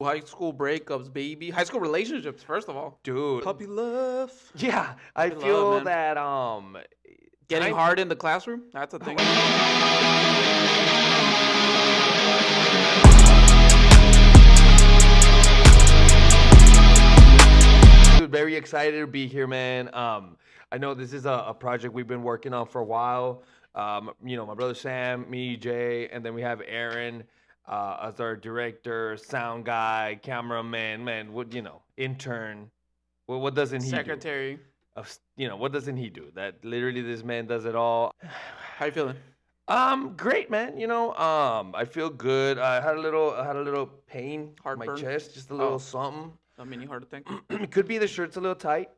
High school breakups, baby. High school relationships, first of all. Dude. Puppy love. Yeah, I Puppy feel love, man. that Getting time- hard in the classroom. That's a thing. Dude, very excited to be here, man. I know this is a project we've been working on for a while. My brother Sam, me, Jay, and then we have Aaron as our director, sound guy, cameraman, man. Intern. What doesn't he do? Secretary. What doesn't he do? That literally this man does it all. How you feeling? Great, man. I feel good. I had a little pain in my Heartburn? chest, just a little Oh. something. A mini heart attack. It could be the shirt's a little tight.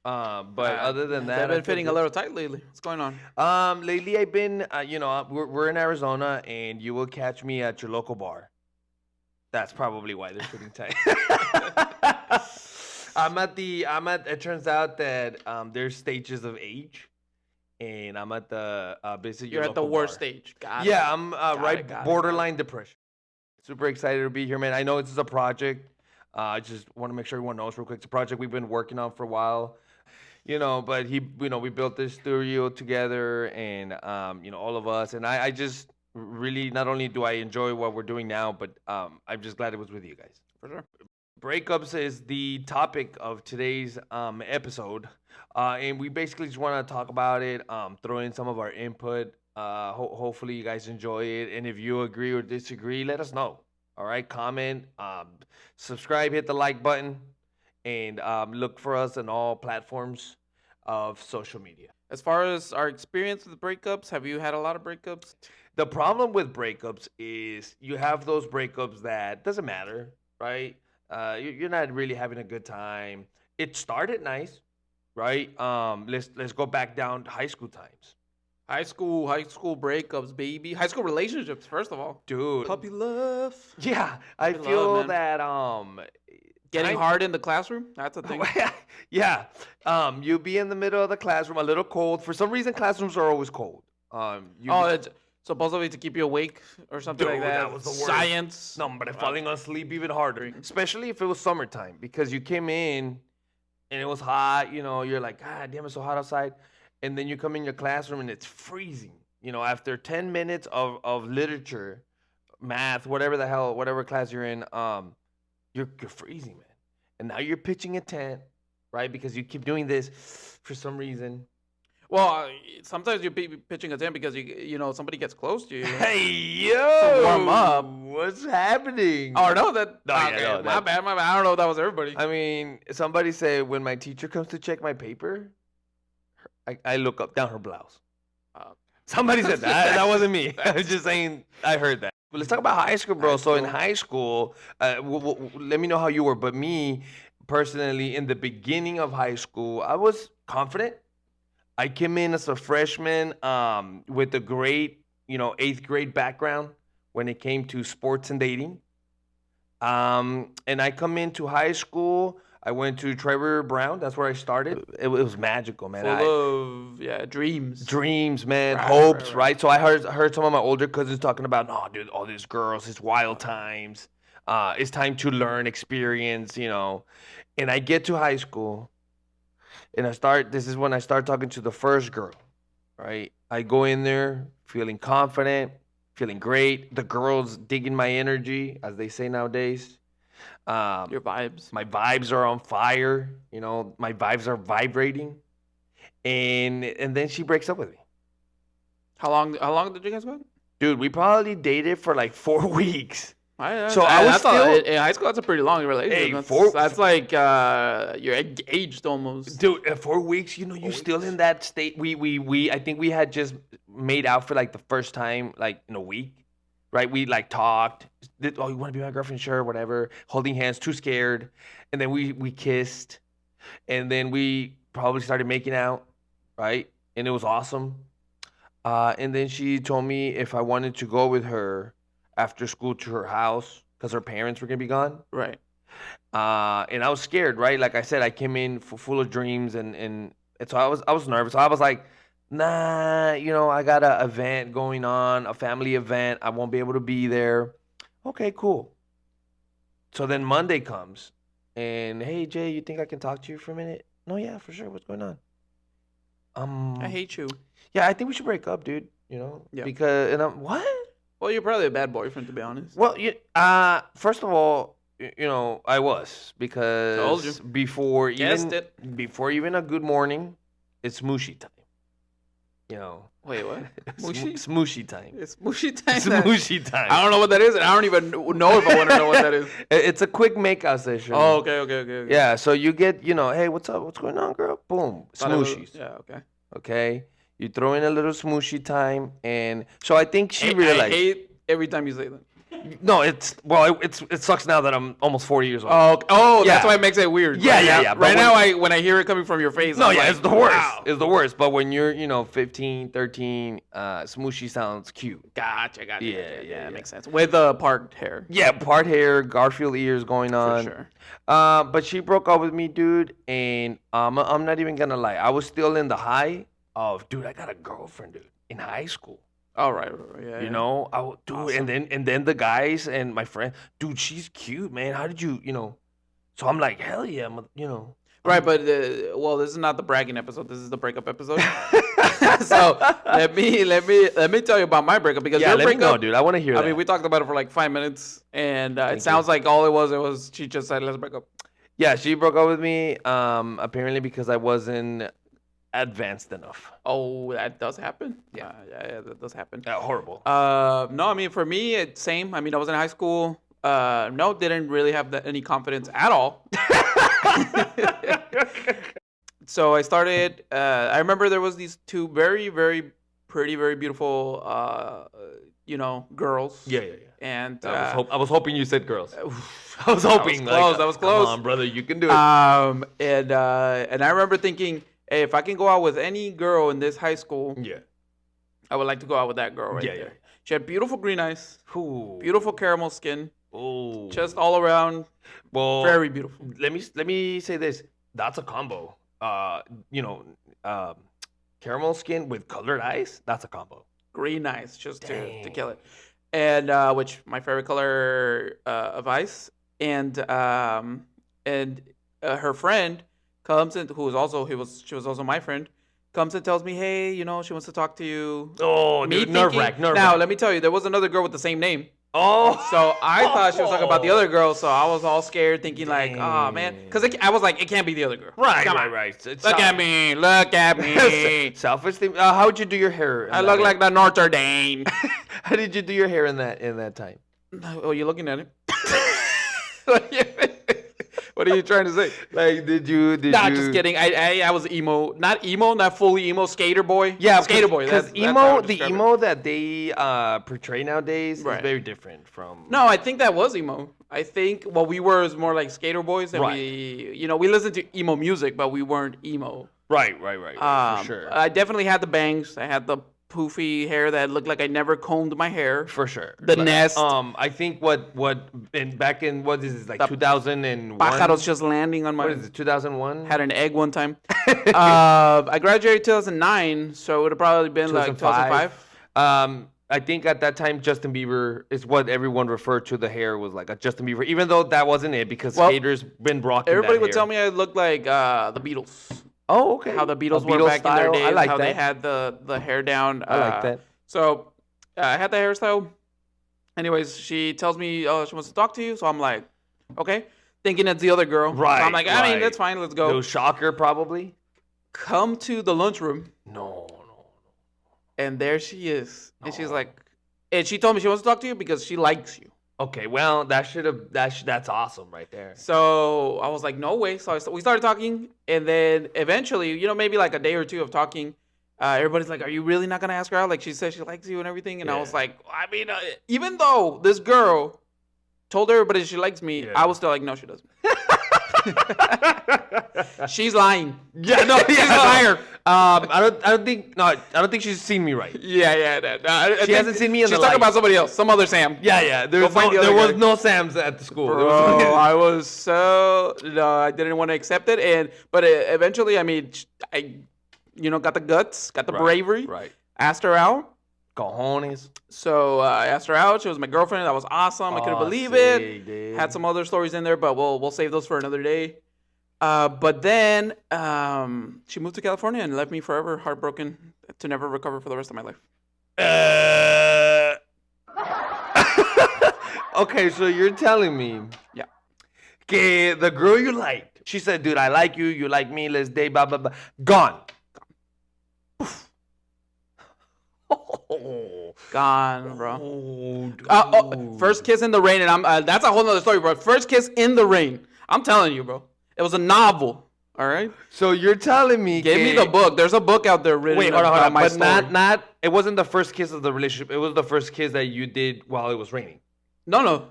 But other than that, They've I been feel fitting a good. little tight lately. What's going on? Lately I've been, we're in Arizona, and you will catch me at your local bar. That's probably why they're fitting tight. It turns out that there's stages of age, and I'm at the basically You're your at the local worst bar. stage. Got Yeah, it. I'm Got it. borderline depression. Super excited to be here, man. I know this is a project. I just want to make sure everyone knows real quick. It's a project we've been working on for a while. But we built this studio together, and all of us, and I just really, not only do I enjoy what we're doing now, but I'm just glad it was with you guys. For sure. Breakups is the topic of today's episode, and we basically just want to talk about it, throw in some of our input. Hopefully you guys enjoy it, and if you agree or disagree, let us know. All right, comment, subscribe, hit the like button, and look for us on all platforms of social media. As far as our experience with breakups, have you had a lot of breakups? The problem with breakups is you have those breakups that doesn't matter, right? You're not really having a good time. It started nice, right? Let's go back down to high school times. High school breakups, baby. High school relationships, first of all. Dude. Puppy love. Yeah, I Puppy feel love, that Getting time- hard in the classroom. That's a thing. Yeah. You'll be in the middle of the classroom, a little cold. For some reason, classrooms are always cold. It's supposedly to keep you awake or something Dude, like that. that was the worst. Science. No, but falling asleep even harder, especially if it was summertime, because you came in and it was hot. You're like, God damn, it's so hot outside, and then you come in your classroom and it's freezing. After 10 minutes of literature, math, whatever class you're in, you're freezing, man. And now you're pitching a tent, right? Because you keep doing this for some reason. Well, sometimes you're pitching a tent because somebody gets close to you. Hey, yo! To warm up. What's happening? Oh no, that. No, yeah, okay, no, my bad. I don't know if that was everybody. I mean, somebody said when my teacher comes to check my paper, I look up down her blouse. Somebody said that. That wasn't me. I was just saying I heard that. But let's talk about high school, bro. So in high school, let me know how you were. But me, personally, in the beginning of high school, I was confident. I came in as a freshman with a great, 8th grade background when it came to sports and dating. And I come into high school. I went to Trevor Brown. That's where I started. It was magical, man. Full of dreams. Dreams, man, Right, hopes, right. right? So I heard some of my older cousins talking about, no, dude, all these girls, it's wild times. It's time to learn, experience, And I get to high school, and this is when I start talking to the first girl, right? I go in there feeling confident, feeling great. The girls digging my energy, as they say nowadays. Your vibes. My vibes are on fire. My vibes are vibrating. And then she breaks up with me. How long did you guys go? Dude, we probably dated for like 4 weeks. So I was still in high school. That's a pretty long relationship. Hey, that's like you're engaged almost. Dude, 4 weeks, you're still in that state. I think we had just made out for like the first time like in a week, right? We like talked. Oh, you want to be my girlfriend? Sure, whatever. Holding hands, too scared, and then we kissed, and then we probably started making out, right? And it was awesome. And then she told me if I wanted to go with her after school to her house because her parents were gonna be gone. Right. And I was scared, right? Like I said, I came in full of dreams, and so I was nervous. So I was like, nah, I got an event going on, a family event. I won't be able to be there. Okay, cool. So then Monday comes, and hey Jay, you think I can talk to you for a minute? No, yeah, for sure. What's going on? I hate you. Yeah, I think we should break up, dude. You know, Yeah. because and I'm what? Well, you're probably a bad boyfriend, to be honest. Well, first of all, you know, I was Told you. because before Guessed even it. before even a good morning, it's smooshy time. You know, Wait, what? Mushy? smooshy time. It's mushy time. Smooshy time. I don't know what that is, and I don't even know if I want to know what that is. It's a quick makeout session. Oh, okay. Yeah, so you get, you know, hey, what's up? What's going on, girl? Boom, smooshies. Yeah, okay. Okay, you throw in a little smooshy time, and so I think she I realized. hate every time you say that. No, it sucks now that I'm almost 40 years old. Oh, Yeah. that's why it makes it weird. Yeah, Right yeah, now- yeah, but Right now, when I hear it coming from your face, No, I'm yeah, like, it's the worst. wow. It's the worst. But when you're, you know, 15, 13, smooshy sounds cute. Gotcha. Yeah. That makes sense. With the parked hair. Yeah, part hair, Garfield ears going on. For sure. But she broke up with me, dude, and I'm not even gonna lie. I was still in the high of, dude, I got a girlfriend, dude, in high school. All right. Yeah. You know, dude, Awesome. and then the guys and my friend, dude, she's cute, man. How did you, you know? So I'm like, hell yeah, you know. Right, but well, this is not the bragging episode. This is the breakup episode. So let me tell you about my breakup because Yeah, your let me breakup. know, dude. I want to hear I that. mean, we talked about it for like 5 minutes, and Thank it sounds like all it was she just said let's break up. Yeah, she broke up with me, apparently because I wasn't advanced enough. Oh, that does happen. Yeah, that does happen. Horrible. No, I mean for me it's same. I mean I was in high school. No, didn't really have any confidence at all. So I started. I remember there was these two very, very pretty, very beautiful, girls. Yeah. And I was hoping you said girls. I was that hoping. that was close. Come on, brother, you can do it. And I remember thinking, hey, if I can go out with any girl in this high school, Yeah. I would like to go out with that girl right Yeah, there. yeah. She had beautiful green eyes, Ooh. beautiful caramel skin, Ooh. just all around well, very beautiful. Let me say this. That's a combo. Caramel skin with colored eyes. That's a combo. Green eyes, just to Dang. kill it. And which my favorite color of ice. And her friend comes in, she was also my friend, comes and tells me, hey, she wants to talk to you. Oh, Me dude, nerve thinking- wrack. Now, let me tell you, there was another girl with the same name. Oh, So I thought she was talking about the other girl, so I was all scared, thinking like, oh man, because I was like, it can't be the other girl. Right. Come on. It's Look at me, look at me. Self-esteem. How'd you do your hair? in I that look way? like the Notre Dame. How did you do your hair in that time? Oh, you're looking at it. What are you trying to say? Like, did you? Nah, just kidding. I was emo, not fully emo, skater boy. Yeah, skater boy. Because That's how I would the describe it. emo that they portray nowadays Right. is very different from. No, I think that was emo. I think what we were is more like skater boys, and Right. we listened to emo music, but we weren't emo. Right. For sure. I definitely had the bangs. I had the poofy hair that looked like I never combed my hair. For sure. The nest. I think back in what is this, like The 2001? Pájaros just landing on my. What is it? 2001. Had an egg one time. I graduated 2009, so it would have probably been like 2005. I think at that time Justin Bieber is what everyone referred to the hair was like a Justin Bieber, even though that wasn't it because Well, skaters been rocking. Everybody that would hair. tell me I looked like the Beatles. Oh, okay. How the Beatles A were back style. in their days. I like how that. they had the hair down. I like that. So I had the hairstyle. Anyways, she tells me, oh, she wants to talk to you. So I'm like, okay. Thinking it's the other girl. Right. So I'm like, I mean, right. that's fine. Let's go. No shocker, probably. Come to the lunchroom. No. And there she is. And she's like, and she told me she wants to talk to you because she likes you. Okay, well, that's awesome right there. So I was like, no way. So we started talking. And then eventually, maybe like a day or two of talking, everybody's like, are you really not going to ask her out? Like she says she likes you and everything. And I was Yeah. like, I mean, even though this girl told everybody she likes me, Yeah. I was still like, no, she doesn't. She's lying. Yeah, no, She's a liar. I don't think she's seen me right. Yeah. No, I She think hasn't seen me in she's the talking light. about somebody else, some other Sam. Yeah. Go find the There other was guy. no Sam's at the school. There Bro, was I was so I didn't want to accept it, but eventually, I mean, I got the guts, got the bravery, Right. asked her out, Cojones. So I asked her out. She was my girlfriend. That was awesome. I couldn't believe it. Dude. Had some other stories in there, but we'll save those for another day. But then she moved to California and left me forever heartbroken to never recover for the rest of my life. Okay, so you're telling me, Yeah. que the girl you liked, she said, dude, I like you, you like me, let's date, blah, blah, blah. Gone. Gone, bro. Dude. First kiss in the rain, and that's a whole nother story, bro. First kiss in the rain. I'm telling you, bro. It was a novel. All right. So you're telling me, give me the book. There's a book out there written. Wait, hold on. My But story. not. It wasn't the first kiss of the relationship. It was the first kiss that you did while it was raining. No.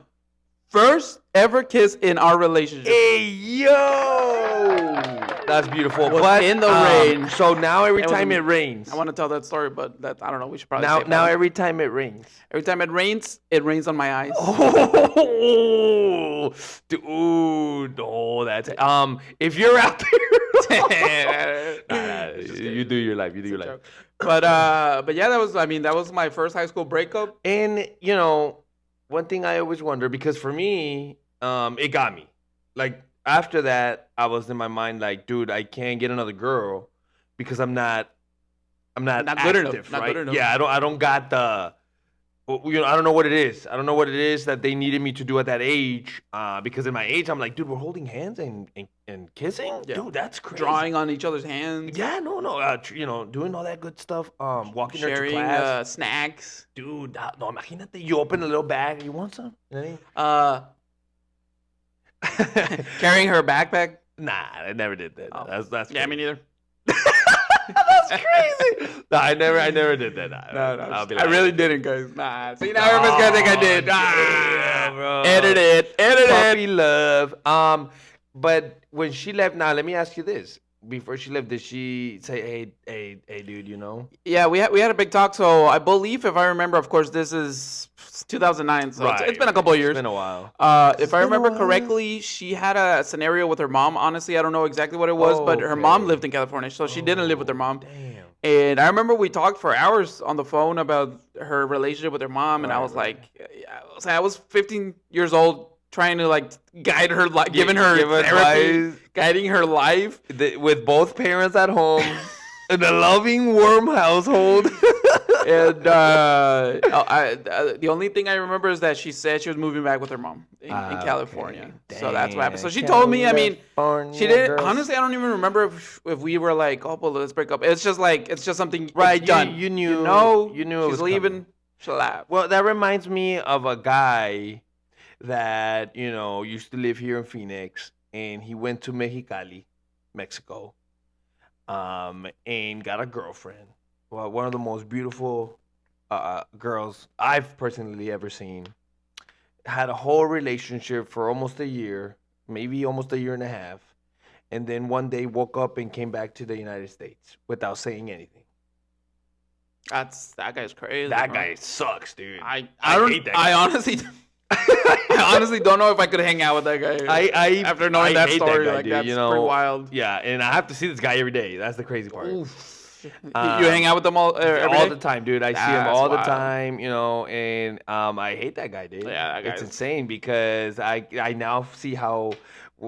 First ever kiss in our relationship. Hey yo, that's beautiful. Was But in the rain. So now every time it rains. I want to tell that story, but I don't know. We should probably now every time it rains. Every time it rains on my eyes. Oh, dude, that's if you're out there, you do your life. You do your life. But yeah, that was my first high school breakup. And one thing I always wonder, because for me, it got me. Like after that, I was in my mind like, dude, I can't get another girl because I'm not good enough. Right? Not good enough. Yeah, I don't got the. I don't know what it is. I don't know what it is that they needed me to do at that age. Because in my age, I'm like, dude, we're holding hands and kissing. Yeah. Dude, that's crazy. Drawing on each other's hands. Yeah, no. Doing all that good stuff. Walking there to sharing class. Snacks. Dude, no, imagínate. You open a little bag. You want some? Carrying her backpack. Nah, I never did that. Oh. That's yeah, crazy. me neither. That's crazy. No, I never did that. No, I really didn't, guys. Nah. See, now everybody's gonna think I did. Yeah, bro. Edit it. Puppy love. But when she left, now let me ask you this: before she left, did she say, "Hey, dude, Yeah, we had a big talk. So I believe, if I remember, of course, this is 2009. So right. It's been a couple of years. It's been a while. If I remember correctly, she had a scenario with her mom. Honestly, I don't know exactly what it was, but her mom lived in California, so she didn't live with her mom. Damn. And I remember we talked for hours on the phone about her relationship with her mom, and I was like, I was 15 years old, trying to like guide her, giving her therapy, guiding her life with both parents at home, in a loving, warm household. And the only thing I remember is that she said she was moving back with her mom in California. Okay. So that's what happened. So she told me, she didn't. Honestly, I don't even remember if we were like, oh, well, let's break up. It's just something right. Done. You knew. You knew it was leaving. Coming. She left. Well, that reminds me of a guy that used to live here in Phoenix, and he went to Mexicali, Mexico, and got a girlfriend. Well, one of the most beautiful girls I've personally ever seen. Had a whole relationship for almost a year, maybe almost a year and a half. And then one day woke up and came back to the United States without saying anything. That guy's crazy. That guy sucks, dude. I hate that guy. I honestly don't know if I could hang out with that guy. After knowing that story, that guy, dude, that's pretty wild. Yeah, and I have to see this guy every day. That's the crazy part. Oof. You hang out with them all the time, dude. I see him all the time, and I hate that guy, dude. Yeah, it's insane because I now see how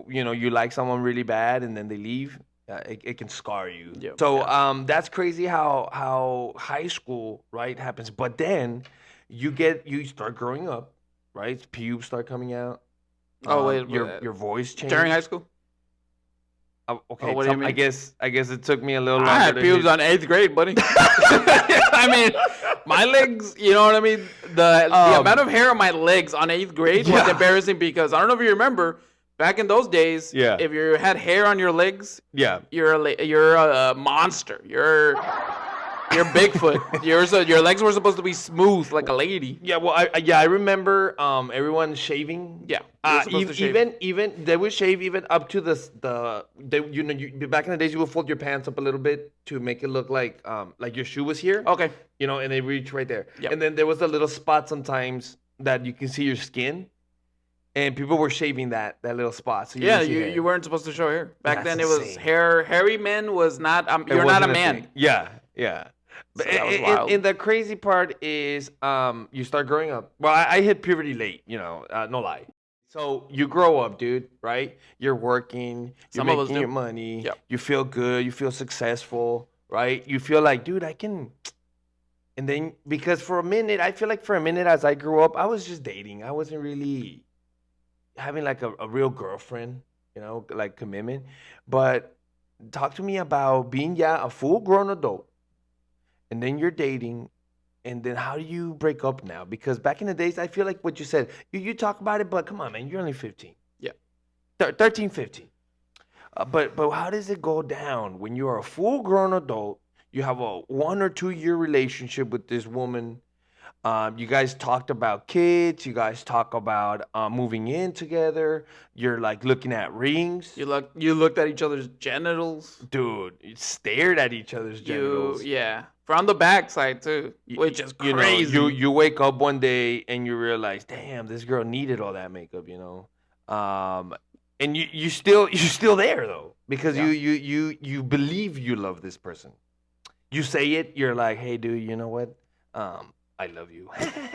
you like someone really bad and then they leave. It can scar you. Yep. So that's crazy how high school, right, happens. But then you start growing up, right? Pubes start coming out. Oh wait, your voice changes during high school. Okay, what do you mean? I guess it took me a little longer. I had pubes on 8th grade, buddy. My legs, you know what I mean? The amount of hair on my legs on 8th grade was embarrassing because I don't know if you remember, back in those days, if you had hair on your legs, you're a monster. You're Bigfoot. Your legs were supposed to be smooth like a lady. Yeah, well, I remember everyone shaving. Yeah, even they would shave even up to back in the days you would fold your pants up a little bit to make it look like your shoe was here. Okay. And they reach right there. Yep. And then there was a little spot sometimes that you can see your skin. And people were shaving that little spot. So you weren't supposed to show hair. Back then it was hair. Hairy men was not. You're not a man. Yeah. So that was wild. And the crazy part is, you start growing up. Well, I hit puberty late, no lie. So you grow up, dude, right? You're working, you're making your money, you feel good, you feel successful, right? You feel like, dude, I can. And then, because for a minute, I feel like for a minute as I grew up, I was just dating. I wasn't really having like a real girlfriend, like commitment. But talk to me about being, a full grown adult. And then you're dating. And then how do you break up now? Because back in the days, I feel like what you said, you talk about it, but come on, man, you're only 15. Yeah. 13, 15. But how does it go down when you are a full grown adult? You have a 1 or 2 year relationship with this woman. You guys talked about kids. You guys talk about moving in together. You're like looking at rings. You looked at each other's genitals. Dude, you stared at each other's genitals. Yeah. From the backside too, which is crazy. You wake up one day and you realize, damn, this girl needed all that makeup, and you're still there though, because you believe you love this person. You say it, you're like, hey, dude, you know what? I love you.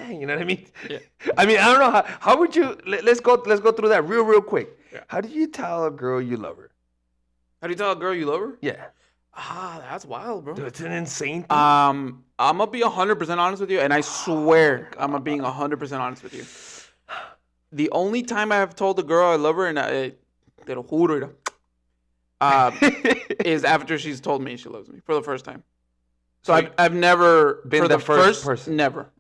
You know what I mean? Yeah. I mean, I don't know how would you. Let's go through that real quick. Yeah. How do you tell a girl you love her? How do you tell a girl you love her? Yeah. That's wild, bro. Dude, it's an insane thing. I'm gonna be 100% honest with you, and I swear I'm being 100% honest with you. The only time I have told a girl I love her, and te lo juro, is after she's told me she loves me for the first time. So I've never been for the first person. Never.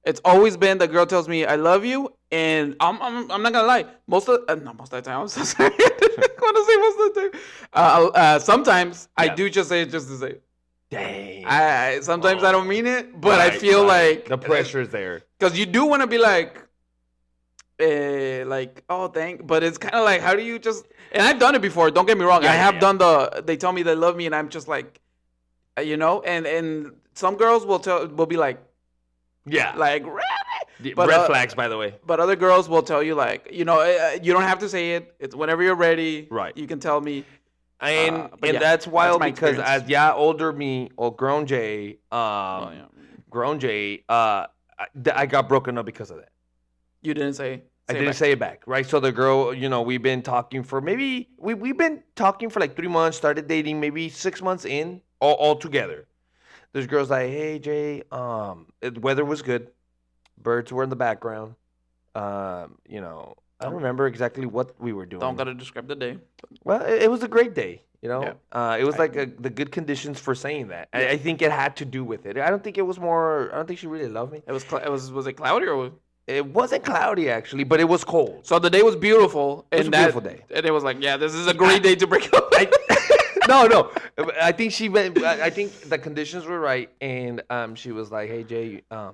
It's always been the girl tells me I love you, and I'm not gonna lie. Most of the time. I'm so sorry. I want to say most of the time. Sometimes I do just say it just to say it. Dang. Sometimes I don't mean it, but I feel like the pressure's there. Because you do want to be like, but it's kind of like, how do you just? And I've done it before. Don't get me wrong. I have done they tell me they love me, and I'm just like, and some girls will be like, like, but, red flags, by the way. But other girls will tell you like, you don't have to say it. It's whenever you're ready. Right. You can tell me. And that's wild because as older me or grown Jay, I got broken up because of that. You didn't say. I didn't say it back, right? So the girl, we've been talking for we've been talking for like 3 months. Started dating maybe 6 months in, all together. This girl's like, hey Jay, the weather was good, birds were in the background. I don't remember exactly what we were doing. Don't gotta describe the day. Well, it was a great day, It was the good conditions for saying that. I think it had to do with it. I don't think she really loved me. Was it cloudy or? It wasn't cloudy actually, but it was cold. So the day was beautiful. It was a beautiful day. And it was like, this is a great day to break up. No. I think I think the conditions were right, and she was like, hey Jay, I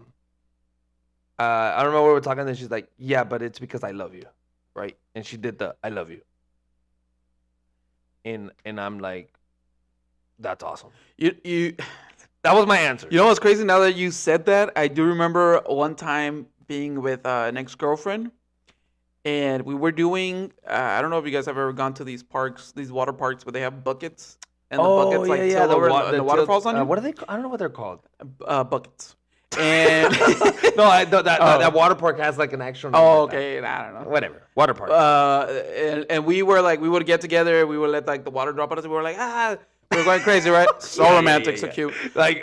don't know what we're talking. And she's like, yeah, but it's because I love you, right? And she did the I love you. And I'm like, that's awesome. You that was my answer. You know what's crazy? Now that you said that, I do remember one time being with an ex-girlfriend, and we were doing I don't know if you guys have ever gone to these water parks where they have buckets, and the buckets tilt over and the water falls on you. What are they? I don't know what they're called. Buckets. And that water park has like an actual name. Oh, okay. I don't know. Whatever. Water park. And we were like, we would get together, we would let like the water drop on us, and we were like, we were going crazy, right? So romantic, so cute. Like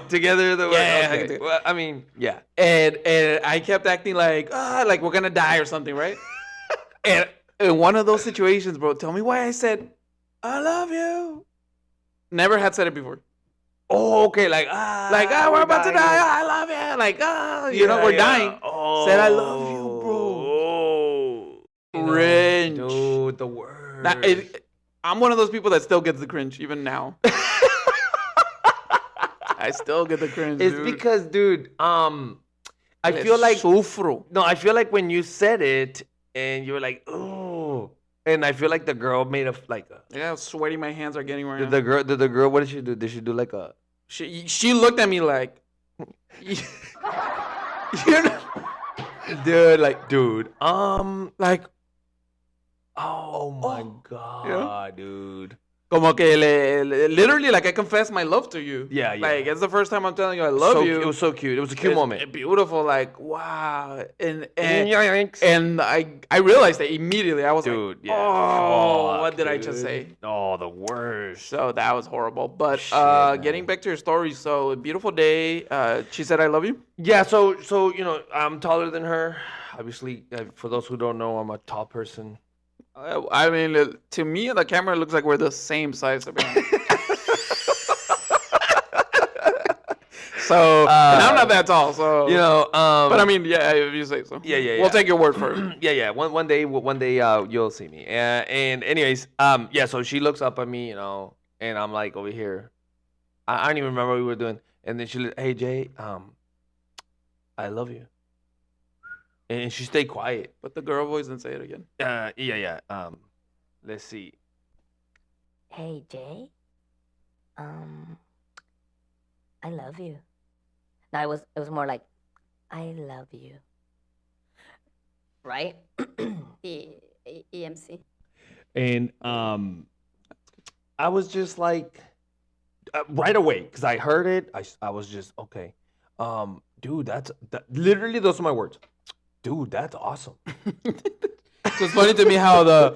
together. Okay. Well, I mean, yeah. And I kept acting like we're gonna die or something, right? And in one of those situations, bro, tell me why I said, I love you. Never had said it before. Oh, okay, we're about to die. I love you. We're dying. Oh, said I love you, bro. Oh, cringe, dude, the word. I'm one of those people that still gets the cringe even now. I still get the cringe. It's because, dude, I feel like sufro. No, I feel like when you said it and you were like, oh. And I feel like the girl made a sweaty. My hands are getting right now. Did the girl? What did she do? Did she do like a? She looked at me like, dude, oh my god, dude. Como que literally, like, I confess my love to you. Yeah. Like, it's the first time I'm telling you I love you. It was so cute. It was a cute moment. Beautiful, like, wow. And I realized that immediately. I was like, what did I just say? Oh, the worst. So that was horrible. But getting back to your story, so a beautiful day. She said, I love you. Yeah, so I'm taller than her. Obviously, for those who don't know, I'm a tall person. I mean, to me, the camera looks like we're the same size. To be honest. So, and I'm not that tall, so but I mean, yeah, if you say so. Yeah. We'll take your word for it. Yeah. One day, you'll see me. And anyways, yeah. So she looks up at me, and I'm like over here. I don't even remember what we were doing. And then hey Jay, I love you. And she stayed quiet. But the girl voice didn't say it again. Yeah. Let's see. Hey Jay, I love you. No, it was more like, I love you. Right? EMC. And I was just like, right away, because I heard it. I was just okay. Dude, literally those are my words. Dude, that's awesome. So it's funny to me how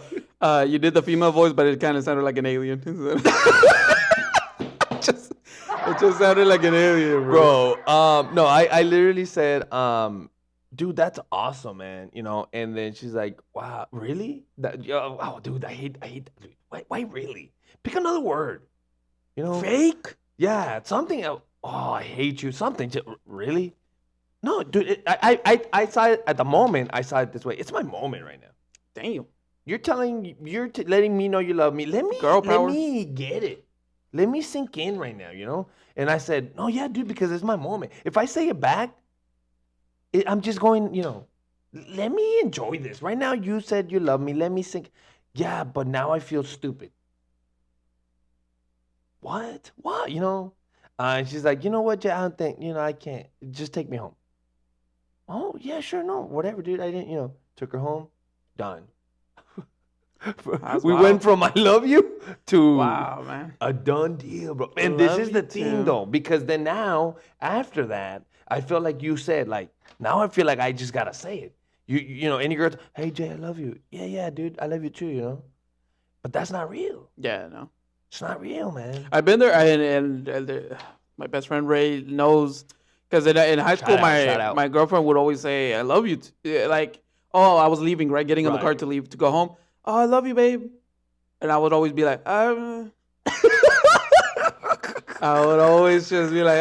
you did the female voice, but it kind of sounded like an alien. It just sounded like an alien, bro. No, I literally said, dude, that's awesome, man. And then she's like, wow, really? Dude, I hate that. Why really? Pick another word. Fake? Yeah, something else. Oh, I hate you. Something. Really? No, dude. I saw it at the moment. I saw it this way. It's my moment right now. Damn. You're letting me know you love me. Let me get it. Let me sink in right now, And I said, no, yeah, dude, because it's my moment. If I say it back, I'm just going, let me enjoy this. Right now, you said you love me. Let me sink. Yeah, but now I feel stupid. What? And she's like, you know what, Jay, I don't think, I can't. Just take me home. Oh, yeah, sure, no, whatever, dude. I didn't, took her home. Done. We went from I love you to wow, man, a done deal, bro. And this is the thing, though, because then now, after that, I feel like you said, like, now I feel like I just got to say it. Any girl, hey, Jay, I love you. Yeah, dude, I love you too, But that's not real. Yeah, no. It's not real, man. I've been there, and my best friend Ray knows, because in high school, my girlfriend would always say, I love you. Like, I was leaving, right? Getting in the car to leave, to go home. Oh, I love you, babe. And I would always be like, I would always just be like,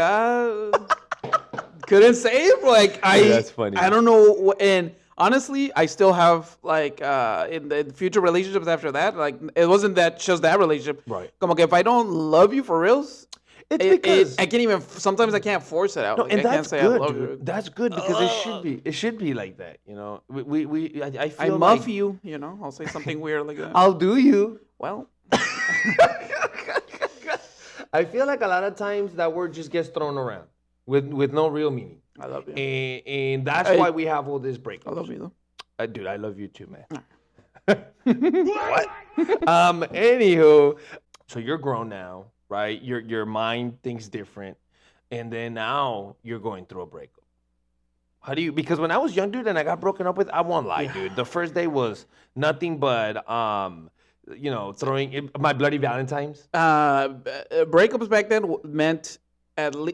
couldn't say it. Like, that's funny. I don't know. And honestly, I still have, like, in the future relationships after that, like, it wasn't just that relationship. Right. Come on, if I don't love you for reals, it's because I can't even. Sometimes I can't force it out. No, like, and I that's can't say good, I love dude. you. That's good because it should be. It should be like that, I feel I muff you. I'll say something weird like that. I'll do you. Well, I feel like a lot of times that word just gets thrown around with no real meaning. I love you, and that's why we have all this breakups. I love you though. Dude, I love you too, man. What? Anywho, so you're grown now. Right, your mind thinks different, and then now you're going through a breakup. How do you? Because when I was young, dude, and I got broken up with, I won't lie, dude. The first day was nothing but throwing my bloody Valentines. Breakups back then meant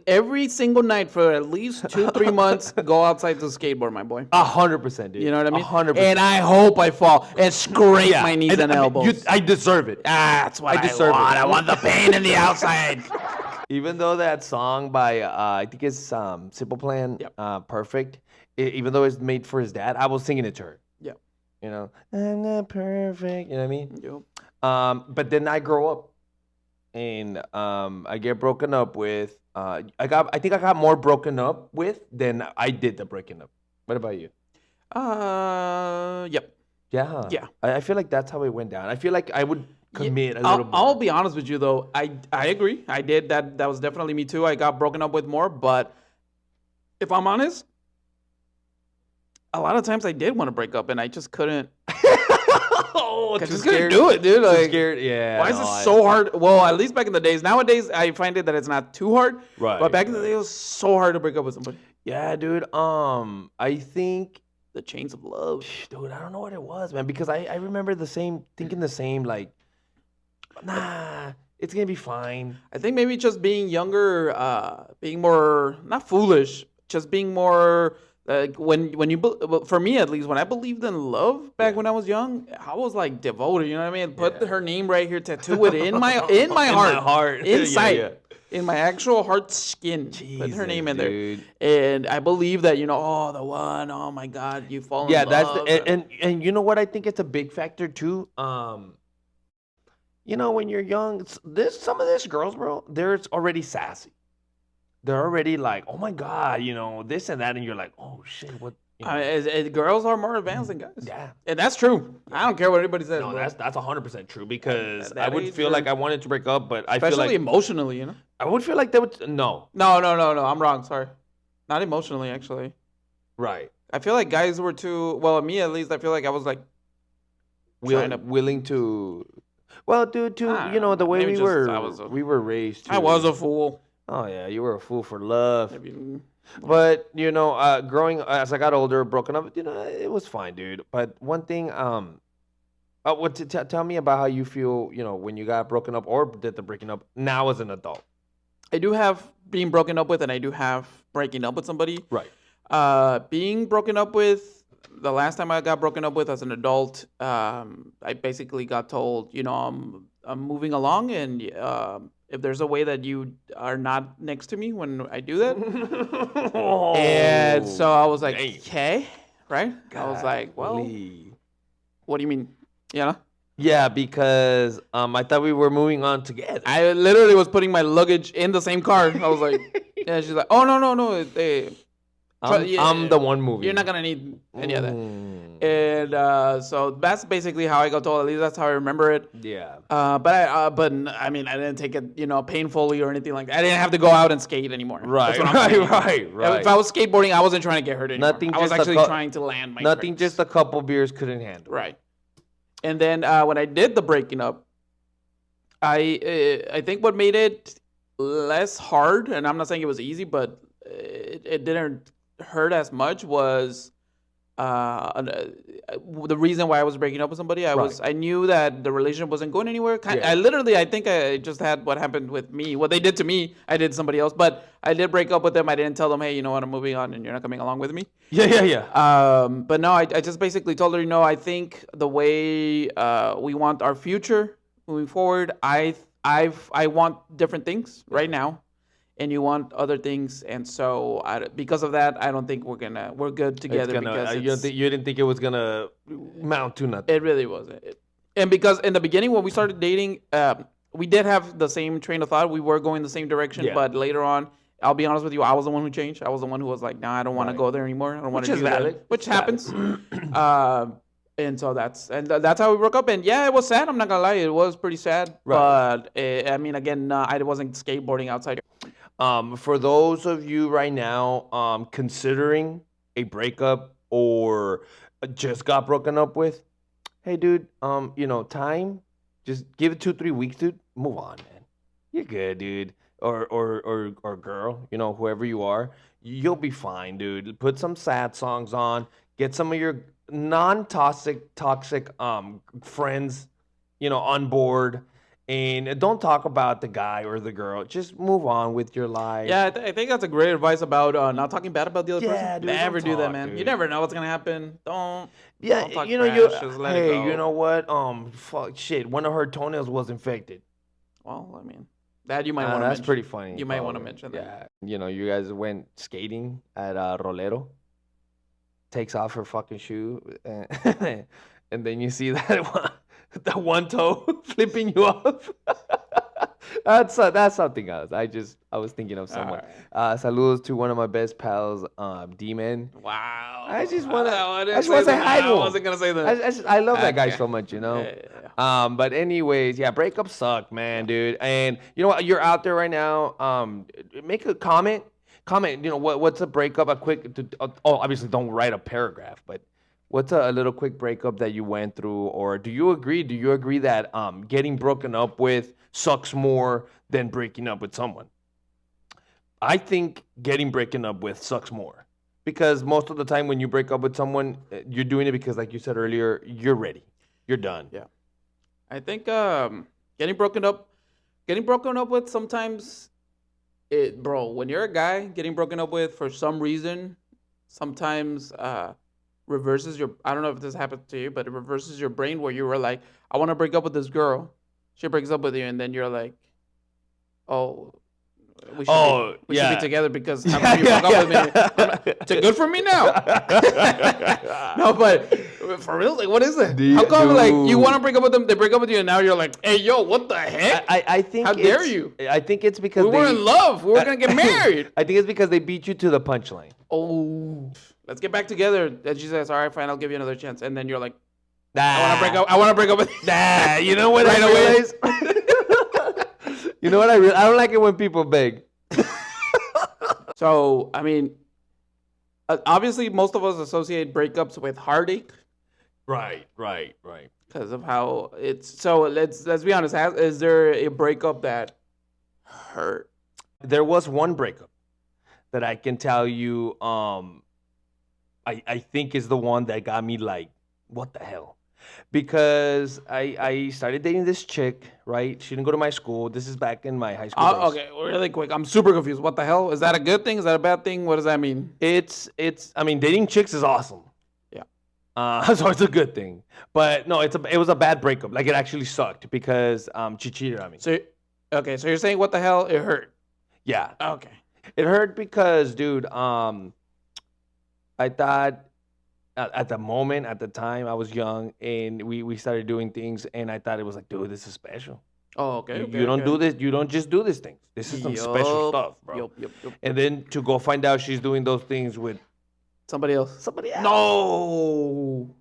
every single night for at least 2-3 months, go outside to skateboard, my boy. 100%, dude. You know what I mean? 100%. And I hope I fall and scrape my knees and elbows. I deserve it. That's what I deserve want. it. I want the pain in the outside. Even though that song by I think it's Simple Plan, Perfect. Even though it's made for his dad, I was singing it to her. Yeah. I'm not perfect. You know what I mean? Yep. But then I grow up, and I get broken up with. I think I got more broken up with than I did the breaking up. What about you? Yep. Yeah. Yeah. I feel like that's how it went down. I feel like I would commit a little more. I'll be honest with you though. I agree. I did that. That was definitely me too. I got broken up with more, but if I'm honest, a lot of times I did want to break up and I just couldn't. just couldn't do it, dude. Like, scared. Yeah. Why is it so hard? Well, at least back in the days. Nowadays, I find it that it's not too hard. Right. But back in the day, it was so hard to break up with somebody. Yeah, dude. I think the chains of love. Dude, I don't know what it was, man. Because I remember thinking the same, like, nah, it's gonna be fine. I think maybe just being younger, being more not foolish, just being more like when you for me at least when I believed in love back when I was young, I was like devoted. You know what I mean? Put her name right here, tattoo it in my heart, inside. In my actual heart skin, put her name in there, and I believe that the one. Oh my God, you fall in love. Yeah, and you know what? I think it's a big factor too. When you're young, some of these girls, bro, they're already sassy. They're already like, oh my God, this and that, and you're like, oh shit, what? Girls are more advanced than guys. Yeah, and that's true. I don't care what anybody says. No, that's 100% true because I would feel like I wanted to break up, but I feel like especially emotionally, I would feel like they would no. I'm wrong. Sorry, not emotionally actually. Right. I feel like guys were too. Well, me at least. I feel like I was like willing to. Well, dude, the way we were raised. I was a fool. Oh yeah, you were a fool for love. But growing as I got older, broken up, it was fine, dude. But one thing, tell me about how you feel, when you got broken up or did the breaking up now as an adult. I do have being broken up with, and I do have breaking up with somebody. Right. Being broken up with, the last time I got broken up with as an adult, I basically got told, I'm moving along, and if there's a way that you are not next to me when I do that. And so I was like, okay, right? I was like, well, what do you mean? Yeah, because I thought we were moving on together. I literally was putting my luggage in the same car. I was like, yeah, she's like, oh, no. I'm the one moving. You're not going to need any of that. And so that's basically how I got told. At least that's how I remember it. Yeah. But I mean, I didn't take it, painfully or anything like that. I didn't have to go out and skate anymore. Right. Right. If I was skateboarding, I wasn't trying to get hurt anymore. I was actually trying to land my Nothing, tricks. just a couple beers couldn't handle. Right. And then when I did the breaking up, I think what made it less hard, and I'm not saying it was easy, but it didn't hurt as much, was the reason why I was breaking up with somebody. I knew that the relationship wasn't going anywhere. I think I just had what happened with me. What they did to me, I did to somebody else. But I did break up with them. I didn't tell them, hey, you know what, I'm moving on and you're not coming along with me. Yeah. But no, I just basically told her, I think the way we want our future moving forward, I want different things right now. And you want other things, and so because of that, I don't think we're good together. Because you didn't think it was gonna mount to nothing. It really wasn't. And because in the beginning when we started dating, we did have the same train of thought. We were going the same direction, but later on, I'll be honest with you, I was the one who changed. I was the one who was like, "Nah, I don't want to go there anymore. I don't want to do that." Which happens. And so that's how we broke up. And yeah, it was sad. I'm not gonna lie, it was pretty sad. Right. But I mean, again, I wasn't skateboarding outside. For those of you right now considering a breakup or just got broken up with, hey, dude, time, just give it 2-3 weeks, dude. Move on, man. You're good, dude. Or girl, whoever you are, you'll be fine, dude. Put some sad songs on. Get some of your toxic friends, on board. And don't talk about the guy or the girl. Just move on with your life. Yeah, I think that's a great advice about not talking bad about the other person. Dude, never do that, man. Dude. You never know what's gonna happen. Don't talk trash. Just let it go. You know what? Fuck, shit. One of her toenails was infected. Well, I mean, that you might want to. That's pretty funny. You might want to mention that. Yeah. You guys went skating at Rolero. Takes off her fucking shoe, and then you see that one toe flipping you off. That's something else. I was thinking of someone. Right. Saludos to one of my best pals, D-Man. Wow. I just want to say hi to him. I wasn't gonna say that. I love that guy so much, Yeah. But anyways, yeah, breakups suck, man, dude. And you know what? You're out there right now. Make a comment. What's a breakup? Obviously don't write a paragraph, but What's a little quick breakup that you went through, or do you agree? Do you agree that getting broken up with sucks more than breaking up with someone? I think getting broken up with sucks more because most of the time when you break up with someone, you're doing it because, like you said earlier, you're ready, you're done. Yeah, I think getting broken up with sometimes, bro. When you're a guy, getting broken up with for some reason, sometimes reverses your. I don't know if this happened to you, but it reverses your brain where you were like, I want to break up with this girl. She breaks up with you, and then you're like, oh. We should be together because how come you broke up with me? It's good for me now. No, but for real, like, what is it? How come like you want to break up with them, they break up with you, and now you're like, hey, yo, what the heck? I think how dare you? I think it's because we were in love. We were gonna get married. I think it's because they beat you to the punchline. Oh, let's get back together. And she says, all right, fine, I'll give you another chance. And then you're like, nah. I want to break up with you. Nah, you know what? Right away. You know what? I don't like it when people beg. So, I mean, obviously, most of us associate breakups with heartache. Right. Because of how it's. So let's be honest. Is there a breakup that hurt? There was one breakup that I can tell you. I think is the one that got me like, what the hell? Because I started dating this chick, right? She didn't go to my school. This is back in my high school days. Okay, really quick. I'm super confused. What the hell? Is that a good thing? Is that a bad thing? What does that mean? I mean, dating chicks is awesome. Yeah. So it's a good thing. But no, it was a bad breakup. Like, it actually sucked because she cheated on me. So you're saying what the hell? It hurt. Yeah. Okay. It hurt because, dude, I thought at the time, I was young, and we started doing things, and I thought it was like, dude, this is special. Oh, okay. You don't do this. You don't just do these things. This is some special stuff, bro. Yep. And then to go find out she's doing those things with somebody else. No.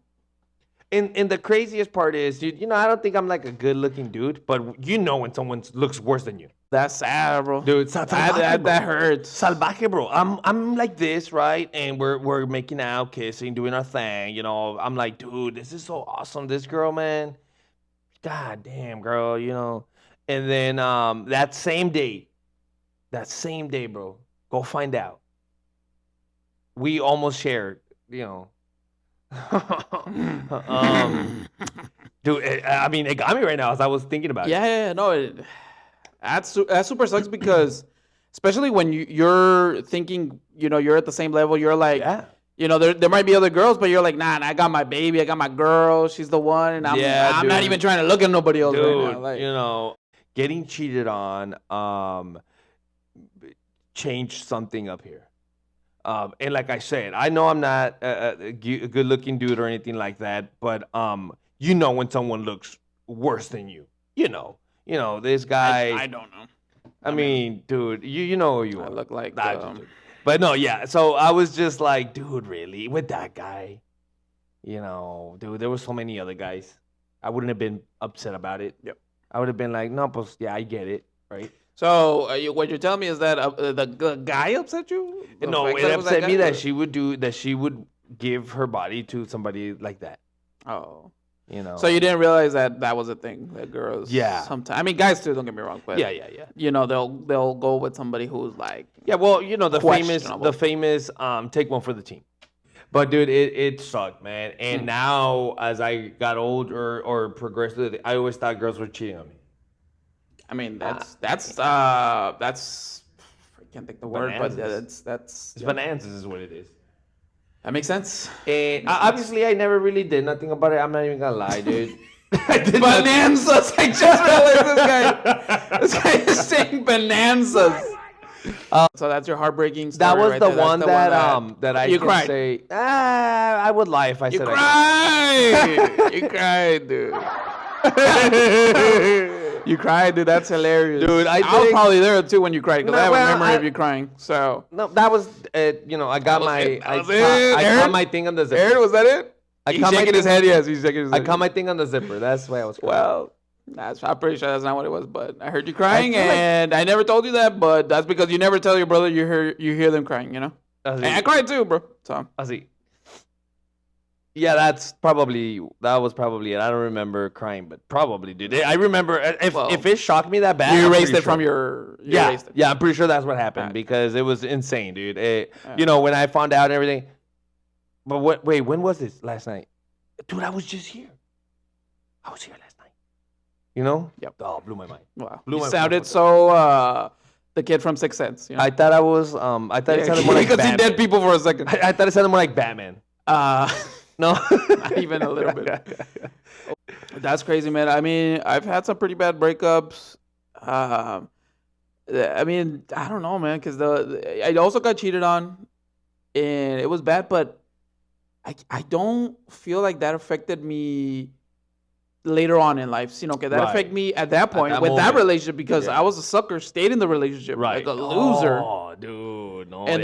And the craziest part is, you know, I don't think I'm like a good-looking dude, but you know when someone looks worse than you. That's sad, bro. Dude, that hurts. Salvaje, bro. I'm like this, right? And we're making out, kissing, doing our thing. You know, I'm like, dude, this is so awesome. This girl, man. God damn, girl. You know. And then that same day, bro. Go find out. We almost shared. You know. Dude, I mean, it got me right now as I was thinking about it. Yeah, no. That super sucks because, especially when you're thinking, you know, you're at the same level. You're like, you know, there might be other girls, but you're like, nah, I got my baby, I got my girl, she's the one, and I'm not even trying to look at nobody else right now. Like, you know, getting cheated on changed something up here. And like I said, I know I'm not a good-looking dude or anything like that, but you know when someone looks worse than you, you know. You know, this guy. I don't know. I mean, dude, you know who you are. I look like. But no, yeah. So I was just like, dude, really? With that guy? You know, dude, there were so many other guys. I wouldn't have been upset about it. Yep. I would have been like, no, pues, yeah, I get it, right? So what you're telling me is that the guy upset you? No, it upset me that she would give her body to somebody like that. Oh. You know. So you didn't realize that was a thing that girls. Yeah. Sometimes, I mean, guys too. Don't get me wrong, but yeah. You know, they'll go with somebody who's like. Yeah, well, you know the famous take one for the team. But dude, it sucked, man. And now as I got older or progressed, I always thought girls were cheating on me. I mean, that's I can't think the word, but that's it's bonanzas is what it is. That makes sense. And obviously, I never really did nothing about it. I'm not even gonna lie, dude. Bonanzas! I just realized this guy is saying bonanzas. So that's your heartbreaking story. That was right the there. one that I you can cried. say. I would lie if I said I cried. You cried, dude. You cried, dude. That's hilarious, dude. I was probably there too when you cried because I have a memory of you crying. So no, that was you know, I got I caught my thing on the zipper. Aaron, was that it? He's shaking his head. Yes, he's shaking his head. I caught my thing on the zipper. That's why I was crying. Well, I'm pretty sure that's not what it was, but I heard you crying, and I never told you that, but that's because you never tell your brother you hear them crying, you know. And I cried too, bro. So así. Yeah, that was probably it. I don't remember crying, but probably, dude. I remember if it shocked me that bad. You erased it from your. Yeah, I'm pretty sure that's what happened because it was insane, dude. You know, when I found out and everything. But wait, when was this? Last night, dude. I was just here. I was here last night. You know? Yep. Oh, blew my mind. Wow. You sounded so. The kid from Sixth Sense. You know? I thought I was. I thought it sounded more like Batman. Because he dead people for a second. I thought it sounded more like Batman. No, not even a little bit. That's crazy, man. I mean, I've had some pretty bad breakups. I mean, I don't know, man, because I also got cheated on, and it was bad. But I don't feel like that affected me later on in life. You know, that affected me at that point with that relationship because I was a sucker, stayed in the relationship like a loser. Oh, dude, no. And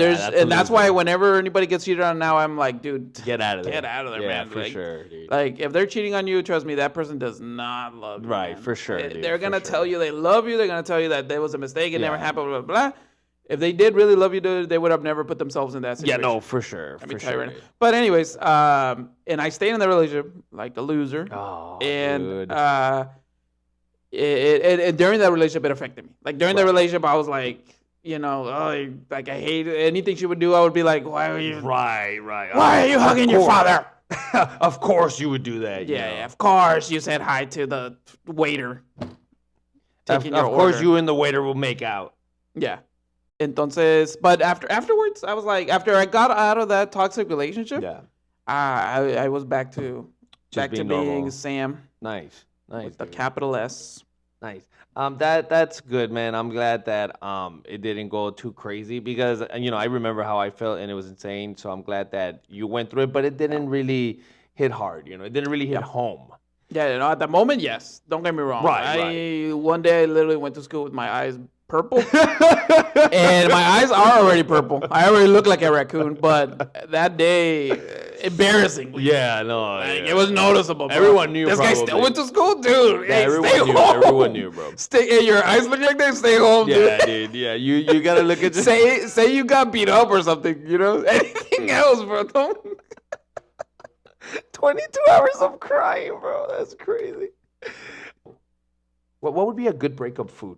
that's why whenever anybody gets cheated on now, I'm like, dude, get out of there. Get out of there, man. For sure, dude. Like, if they're cheating on you, trust me, that person does not love you. Right, man. for sure. Dude, they're gonna tell you they love you. They're gonna tell you that there was a mistake. It never happened. Blah blah blah. If they did really love you, dude, they would have never put themselves in that situation. Yeah, no, for sure. Let me tell you right now. But anyways, and I stayed in the relationship like a loser. Oh, and dude. And during that relationship, it affected me. Like during the relationship, I was like, you know, like I hate anything she would do. I would be like, why are you? Right. Why are you hugging your father? Of course you would do that. Yeah, of course you said hi to the waiter. Of course you and the waiter will make out. Yeah. Entonces, but afterwards, I was like, after I got out of that toxic relationship, I was back to being Sam. Nice. With the capital S. Nice. That's good, man. I'm glad that it didn't go too crazy because you know I remember how I felt and it was insane. So I'm glad that you went through it, but it didn't really hit hard. You know, it didn't really hit home. Yeah, you know, at the moment, yes. Don't get me wrong. Right. One day I literally went to school with my eyes purple, and my eyes are already purple. I already look like a raccoon, but that day, embarrassing. Yeah, no, it was noticeable. Bro. Everyone knew. This guy still went to school, dude. Yeah, hey, everyone knew. Everyone knew, bro. Hey, your eyes look like they stay home, dude. Yeah, dude. Yeah, you gotta look at. Say you got beat up or something. You know, anything else, bro? Don't. 22 hours of crying, bro. That's crazy. What would be a good breakup food?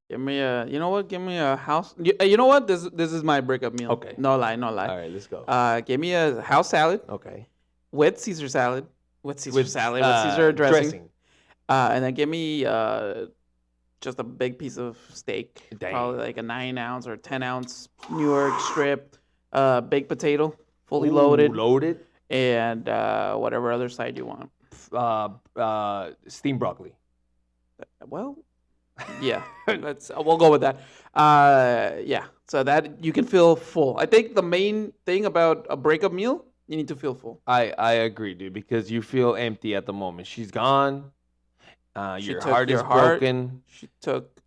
Give me a house. You know what? This is my breakup meal. Okay. No lie. All right, let's go. Give me a house salad. Okay. With Caesar salad. With Caesar dressing. And then give me just a big piece of steak. Dang. Probably like a 9-ounce or 10-ounce New York strip. Baked potato, fully loaded. Loaded. And whatever other side you want. Steamed broccoli. Well, yeah, we'll go with that. Yeah, so that you can feel full. I think the main thing about a breakup meal, you need to feel full. I agree, dude, because you feel empty at the moment. She's gone. Your heart is broken. She took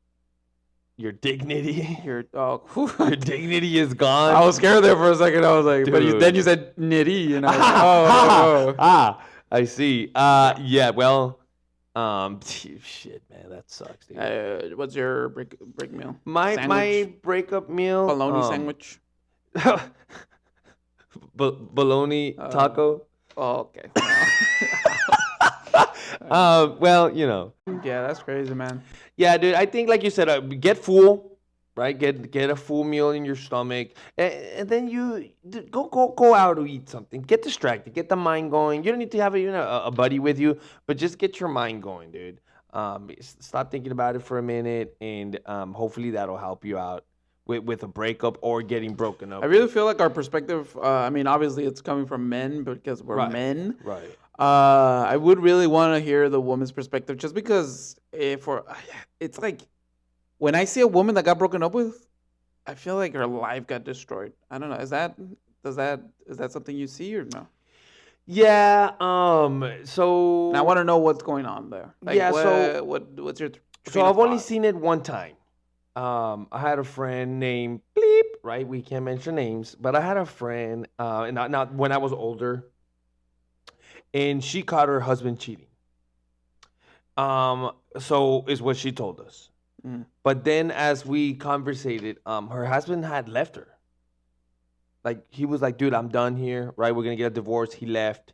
your dignity. Your dignity is gone. I was scared there for a second. I was like, dude. But then you said nitty, and I was like, I see. Yeah, well. Shit, man, that sucks, dude. What's your break meal? My breakup meal. Bologna sandwich. Bologna taco. Oh, okay. Well, you know. Yeah, that's crazy, man. Yeah, dude. I think, like you said, get full, right? Get a full meal in your stomach, and then you go out to eat something. Get distracted. Get the mind going. You don't need to have a buddy with you, but just get your mind going, dude. Stop thinking about it for a minute, and hopefully that'll help you out with a breakup or getting broken up. I really feel like our perspective. I mean, obviously, it's coming from men because we're men. Right. I would really want to hear the woman's perspective, just because it's like when I see a woman that got broken up with, I feel like her life got destroyed. I don't know. Is that something you see or no? Yeah. So I want to know what's going on there. Like, yeah. What's your? So I've only seen it one time. I had a friend named Bleep. Right. We can't mention names, but I had a friend. And not when I was older. And she caught her husband cheating. So is what she told us. Mm. But then as we conversated, her husband had left her. Like, he was like, dude, I'm done here, right? We're going to get a divorce. He left.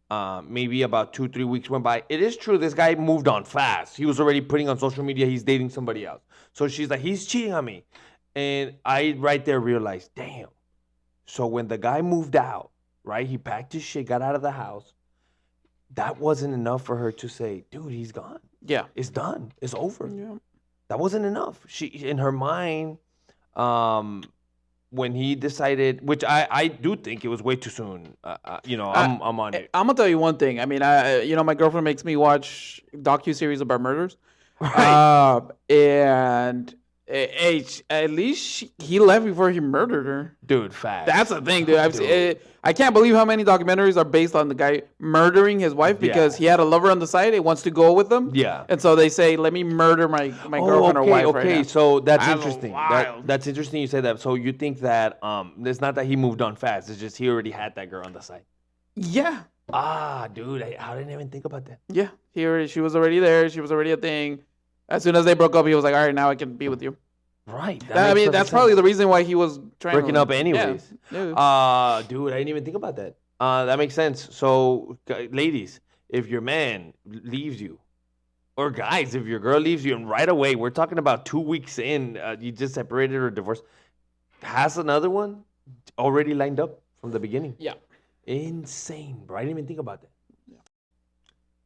Maybe about 2-3 weeks went by. It is true, this guy moved on fast. He was already putting on social media he's dating somebody else. So she's like, he's cheating on me. And I right there realized, damn. So when the guy moved out, right, he packed his shit, got out of the house. That wasn't enough for her to say, dude, he's gone. Yeah. It's done. It's over. Yeah. That wasn't enough. She, in her mind, when he decided, which I do think it was way too soon. I'm on it. I'm gonna tell you one thing. I mean, my girlfriend makes me watch docuseries about murders, Right. And at least he left before he murdered her. Dude, facts. That's the thing, dude. I can't believe how many documentaries are based on the guy murdering his wife because he had a lover on the side. He wants to go with them. Yeah. And so they say, let me murder my girlfriend or wife right now. Okay, so that's interesting. Wild. That's interesting you say that. So you think that it's not that he moved on fast. It's just he already had that girl on the side. Yeah. Dude, I didn't even think about that. Yeah. She was already there. She was already a thing. As soon as they broke up, he was like, all right, now I can be with you. Right. That's probably the reason why he was trying breaking up anyways. Yeah. Dude, I didn't even think about that. That makes sense. So, ladies, if your man leaves you, or guys, if your girl leaves you, and right away, we're talking about 2 weeks in, you just separated or divorced, has another one already lined up from the beginning. Yeah. Insane, bro. I didn't even think about that. Yeah.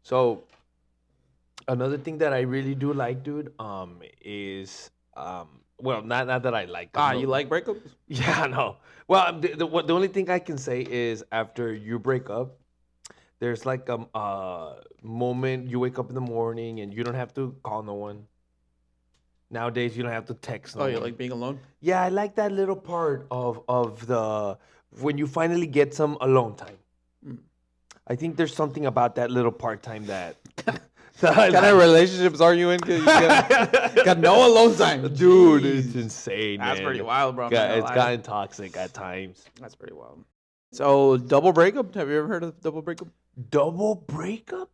So, another thing that I really do like, dude, is well, not that I like. You like breakups? Yeah, no. Well, the only thing I can say is after you break up, there's like a moment you wake up in the morning and you don't have to call no one. Nowadays, you don't have to text no one. You like being alone? Yeah, I like that little part of the when you finally get some alone time. I think there's something about that little part time that. What kind of relationships are you in? You got no alone time. Dude, it's insane. That's pretty wild, bro. It's gotten toxic at times. That's pretty wild. So, double breakup. Have you ever heard of double breakup? Double breakup?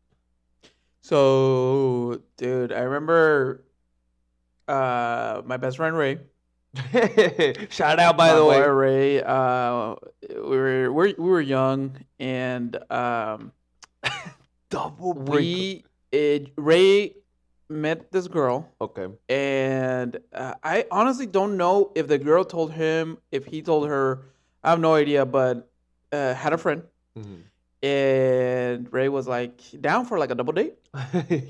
So, dude, I remember my best friend Ray. Shout out, by the way, Ray. We were young and double breakup. Ray met this girl. Okay. And I honestly don't know if the girl told him, if he told her. I have no idea, but had a friend. Mm-hmm. And Ray was like down for like a double date.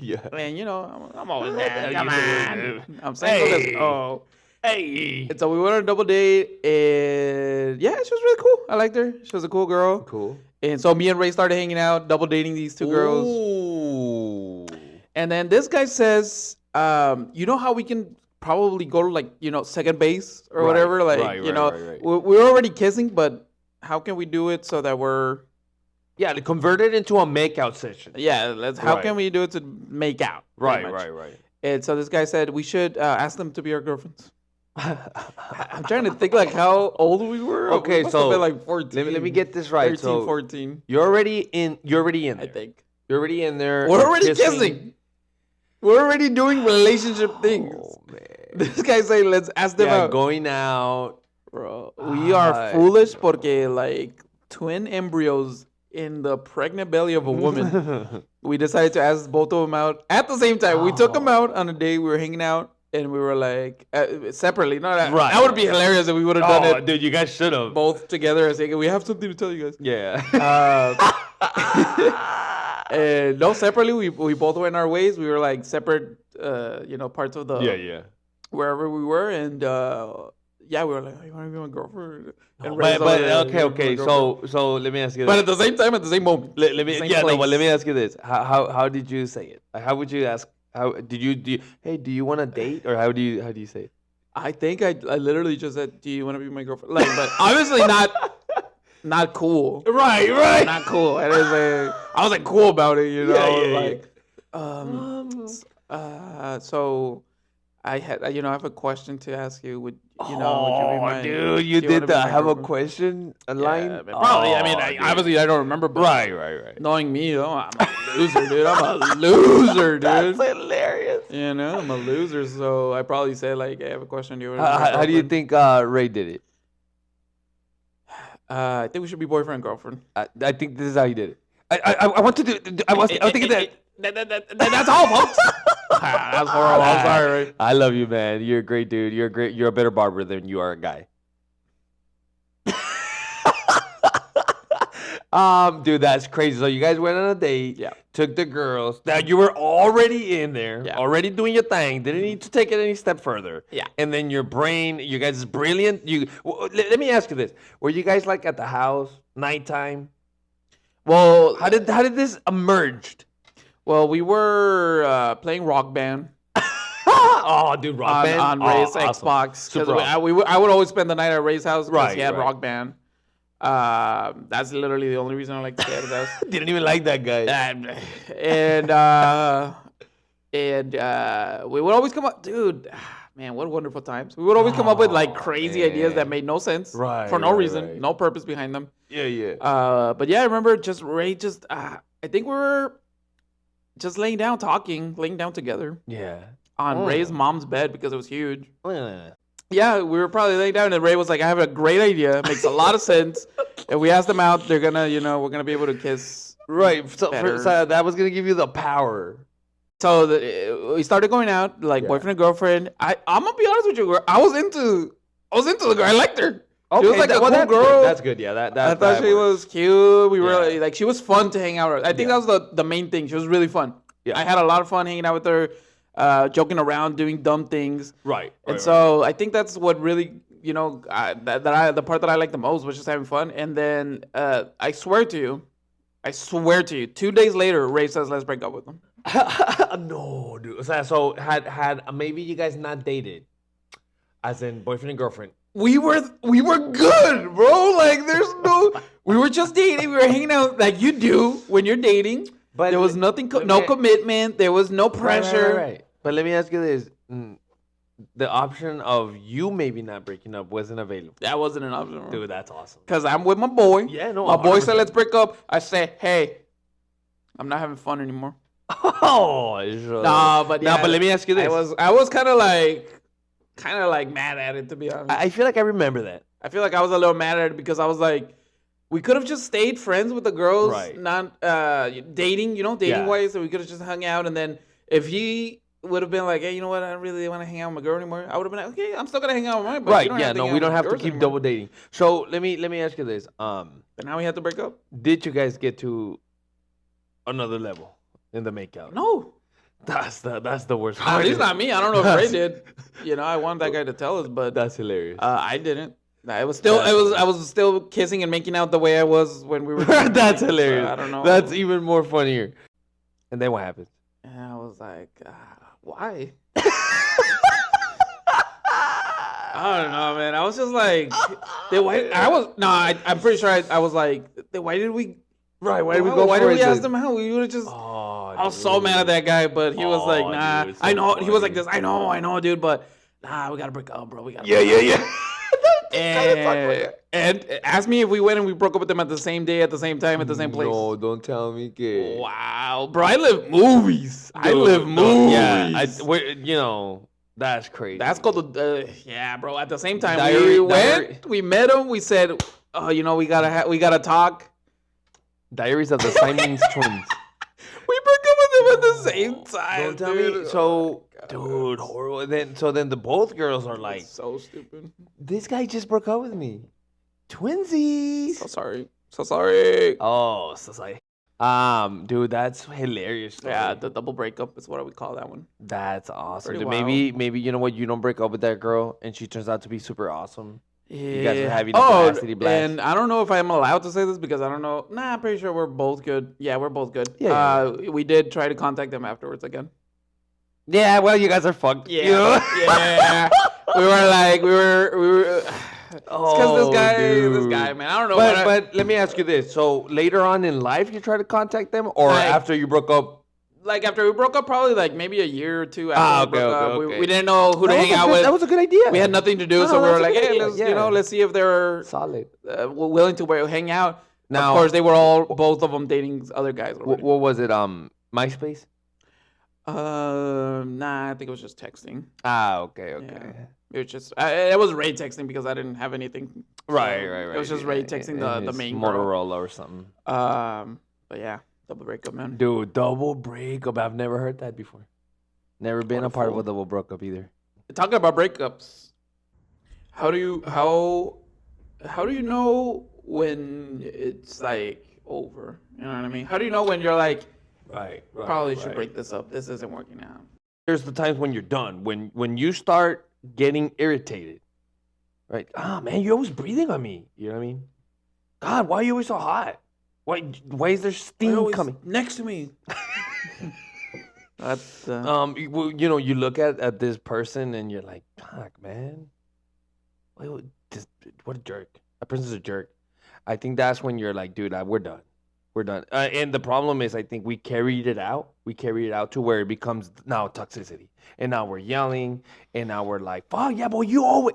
Yeah. And I'm always down. Come on. I'm single. Hey. Hey. And so we went on a double date, and yeah, she was really cool. I liked her. She was a cool girl. Cool. And so me and Ray started hanging out, double dating these two girls. Ooh. And then this guy says, you know how we can probably go to like, second base or whatever? Like, right. We're already kissing, but how can we do it so that we're... Yeah, to convert it into a make-out session. Yeah, how can we do it to make out? Right. And so this guy said, we should ask them to be our girlfriends. I'm trying to think like how old we were. Okay, so like 14. Let me get this right. 13, so 14. You're already in there. I think. You're already in there. We're already kissing. We're already doing relationship things. Oh, man. This guy saying, let's ask them out. Going out. Bro, we are foolish porque like twin embryos in the pregnant belly of a woman. We decided to ask both of them out at the same time. We took them out on a day. We were hanging out. And we were like, separately. That would be hilarious if we would have done it. Dude, you guys should have. Both together and saying, we have something to tell you guys. Yeah. And no, separately, we both went our ways. We were like separate, parts of the... Yeah. Wherever we were. And we were like, you want to be my girlfriend? Okay. So let me ask you this. But at the same time, at the same moment. Let me ask you this. How did you say it? How would you ask? How did you hey, do you want to date, or how do you say it? I think I literally just said, do you want to be my girlfriend? Like, but obviously not cool. Right. Not cool. And I was like cool about it, So I had, I have a question to ask you. Would you be my... dude, you did that. I have a question, a line? Yeah, probably. Obviously, I don't remember. But right. Knowing me, I'm a loser, dude. I'm a loser, dude. That's hilarious. I'm a loser. So I probably said, like, I have a question. How do you think Ray did it? I think we should be boyfriend and girlfriend. I think this is how he did it. I want to do. I was thinking that. That's all, folks. That's horrible. I'm sorry. I love you, man. You're a great dude. You're a better barber than you are a guy. Dude, that's crazy. So you guys went on a date. Yeah. Took the girls. Now you were already in there. Yeah. Already doing your thing. Didn't need to take it any step further. Yeah. And then your brain, you guys is brilliant. Let me ask you this: were you guys like at the house nighttime? Well, how did this emerge? Well, we were playing Rock Band. Oh, dude, Rock Band on Ray's Xbox. Because I would always spend the night at Ray's house because he had Rock Band. That's literally the only reason I like to stay at his house. Didn't even like that guy. And we would always come up, dude. Man, what wonderful times. We would always come up with like crazy ideas that made no sense for no reason, no purpose behind them. Yeah. But yeah, I remember Ray I think we were just laying down together. Yeah. On Ray's mom's bed because it was huge. Yeah. Yeah, we were probably laying down and Ray was like, I have a great idea. It makes a lot of sense. If we ask them out, they're gonna, we're gonna be able to kiss. Right. So that was gonna give you the power. So we started going out, like boyfriend and girlfriend. I'm gonna be honest with you, I was into the girl. I liked her. Okay, she was like a cool girl. Good. That's good. Yeah, I thought she was cute. We were like, she was fun to hang out with. I think that was the main thing. She was really fun. Yeah. I had a lot of fun hanging out with her, joking around, doing dumb things. Right. And so I think that's what really, the part that I like the most was just having fun. And then I swear to you, 2 days later, Ray says, let's break up with him. No, dude. So had maybe you guys not dated, as in boyfriend and girlfriend. We were good, bro. Like we were just dating. We were hanging out like you do when you're dating. But there was nothing, no commitment. There was no pressure. Right. But let me ask you this: the option of you maybe not breaking up wasn't available. That wasn't an option, bro. Dude. That's awesome. Because I'm with my boy. Yeah, no. My boy said, "Let's break up." I say, "Hey, I'm not having fun anymore." Oh, nah, but let me ask you this: I was kind of like mad at it, to be honest. I feel like I remember that. I feel like I was a little mad at it because I was like, we could have just stayed friends with the girls, not dating, dating-wise. So we could have just hung out. And then if he would have been like, hey, you know what? I don't really want to hang out with my girl anymore. I would have been like, okay, I'm still going to hang out with mine. But we don't have to keep double dating. So let me ask you this. But now we had to break up. Did you guys get to another level in the makeout? No. That's the worst part. At least not me. I don't know if Ray did. I wanted that guy to tell us, but that's hilarious. I didn't. I was still kissing and making out the way I was when we were. That's hilarious. I don't know. That's even more funnier. And then what happened? And I was like, why? I don't know, man. I was just like, I'm pretty sure I was like, why did we? Right, why did we go? Why did we ask them out? We would have just. I was so mad at that guy, but he was like, nah. Dude, I know. Funny. He was like this. I know, dude, but nah, we gotta break up, bro. We gotta. Yeah. And ask me if we went and we broke up with them at the same day, at the same time, at the same place. No, don't tell me, kid. Wow, bro, I live movies. Dude, I live movies. Yeah, that's crazy. That's called yeah, bro. At the same time, we met him. We said, oh, we gotta talk. Diaries of the Siamese Twins. We broke up with them at the same time. Don't tell me. So, dude, horrible. Then the both girls are like, so stupid. This guy just broke up with me. Twinsies. So sorry. Oh, so sorry. Dude, that's hilarious. Yeah, the double breakup is what we call that one. That's awesome. Dude, maybe you know what? You don't break up with that girl, and she turns out to be super awesome. Yeah. You guys are having a blasty blast. And I don't know if I'm allowed to say this because I don't know. Nah, I'm pretty sure we're both good. Yeah, we're both good. Yeah. We did try to contact them afterwards again. Yeah, well, you guys are fucked. Yeah. Yeah. we were. Because this guy, man, I don't know. But let me ask you this: so later on in life, you try to contact them, or after you broke up? Like after we broke up, probably like maybe a year or two after we broke up. Okay. We didn't know who to hang out with. That was a good idea. We had nothing to do, so we were like, hey, let's see if they're solid, willing to hang out. Now, of course, they were both of them dating other guys. What was it? MySpace? Nah, I think it was just texting. Okay. Yeah. It was just it was Ray texting because I didn't have anything. Right. It was just Ray texting the main Motorola girl. or something. But yeah, double breakup, man. Dude, double breakup. I've never heard that before. Never been a part of a double breakup either. Talking about breakups, how do you know when it's like over? You know what I mean? How do you know when you're like, probably should break this up. This isn't working out. There's the times when you're done. When you start getting irritated, right? Ah, man, you're always breathing on me. You know what I mean? God, why are you always so hot? Why is there steam coming next to me? That's you look at this person and you're like, fuck, man. What a jerk. That person's a jerk. I think that's when you're like, dude, we're done. We're done. And the problem is, I think we carried it out. We carried it out to where it becomes now toxicity. And now we're yelling. And now we're like, oh, yeah, but you always,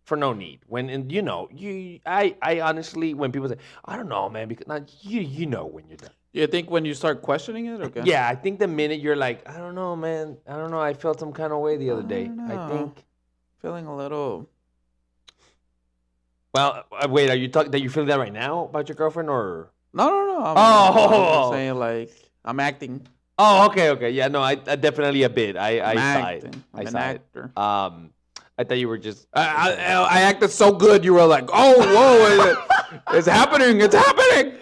for no need. I honestly, when people say, I don't know, man, because you know when you're done. You think when you start questioning it? Okay. Yeah, I think the minute you're like, I don't know, man. I don't know. I felt some kind of way the other day. I think. Feeling a little. Well, wait, are you talking that you feeling that right now about your girlfriend or? No. I'm saying like I'm acting. Oh, okay. Yeah, no, I definitely a bit. I'm an actor. I thought you were just. I acted so good. You were like, oh, whoa, it's happening. It's happening.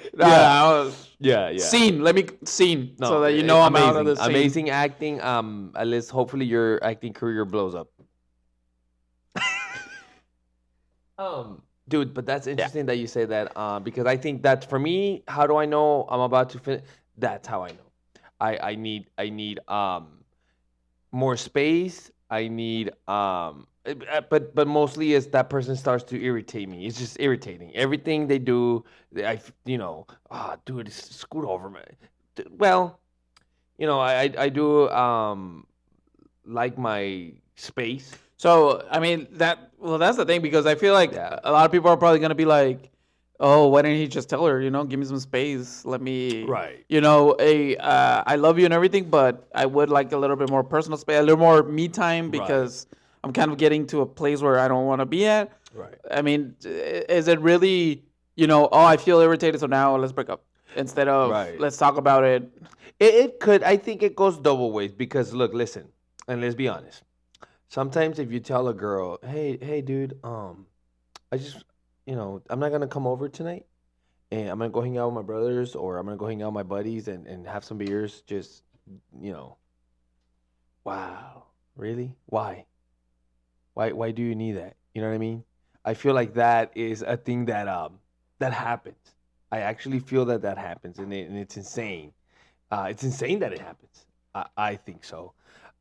Yeah. Scene. Let me scene so that you know I'm out of the scene. Amazing acting. At least hopefully your acting career blows up. Dude, but that's interesting that you say that. Because I think that for me, how do I know I'm about to finish? That's how I know. I need more space. I need but mostly is that person starts to irritate me. It's just irritating. Everything they do, dude, scoot over, man. Well, I do like my space. So I mean that's the thing, because I feel like a lot of people are probably gonna be like, oh, why didn't he just tell her, give me some space, let me, I love you and everything, but I would like a little bit more personal space, a little more me time, because I'm kind of getting to a place where I don't want to be at. Right. I mean, is it really, I feel irritated, so now let's break up, instead of let's talk about it? It could. I think it goes double ways, because look, listen, and let's be honest. Sometimes if you tell a girl, hey, dude, I just, I'm not going to come over tonight, and I'm going to go hang out with my brothers, or I'm going to go hang out with my buddies and have some beers, just, wow, really? Why do you need that? You know what I mean? I feel like that is a thing that happens. I actually feel that happens, and it's insane. It's insane that it happens. I think so.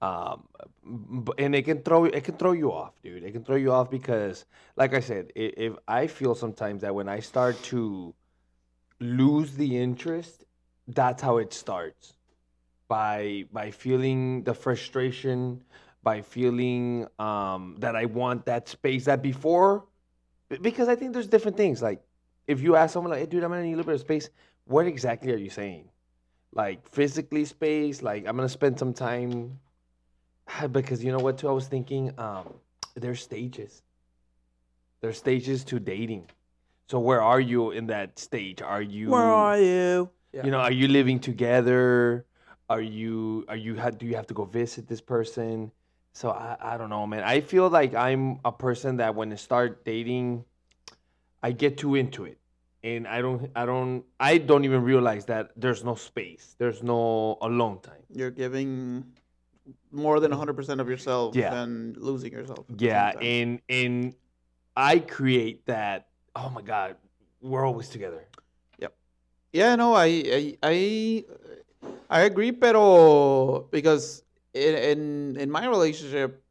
And it can throw you off, dude. It can throw you off because, like I said, if I feel sometimes that when I start to lose the interest, that's how it starts. By feeling the frustration, by feeling that I want that space that before, because I think there's different things. Like if you ask someone like, hey, dude, I'm gonna need a little bit of space, what exactly are you saying? Like physically space, like I'm gonna spend some time. Because you know what, too? I was thinking, there's stages. There's stages to dating. So where are you in that stage? Where are you? Yeah. Are you living together? Do you have to go visit this person? So I don't know, man. I feel like I'm a person that when I start dating, I get too into it. And I don't even realize that there's no space. There's no alone time. You're giving more than 100% of yourself and losing yourself. Yeah, and I create that. Oh my God, we're always together. Yep. Yeah, no, I agree, pero because in my relationship,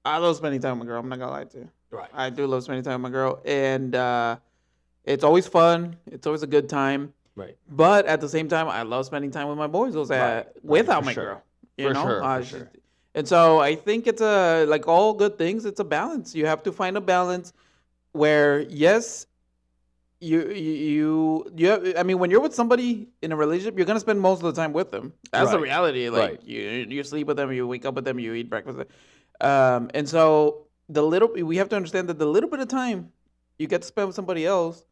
I love spending time with my girl. I'm not gonna lie to you. Right. I do love spending time with my girl, and it's always fun. It's always a good time. Right. But at the same time, I love spending time with my boys. Without my girl. For sure. And so I think it's like all good things, it's a balance. You have to find a balance where, yes, you have, I mean, when you're with somebody in a relationship, you're gonna spend most of the time with them. That's the reality. Like you sleep with them, you wake up with them, you eat breakfast. And so we have to understand that the little bit of time you get to spend with somebody else,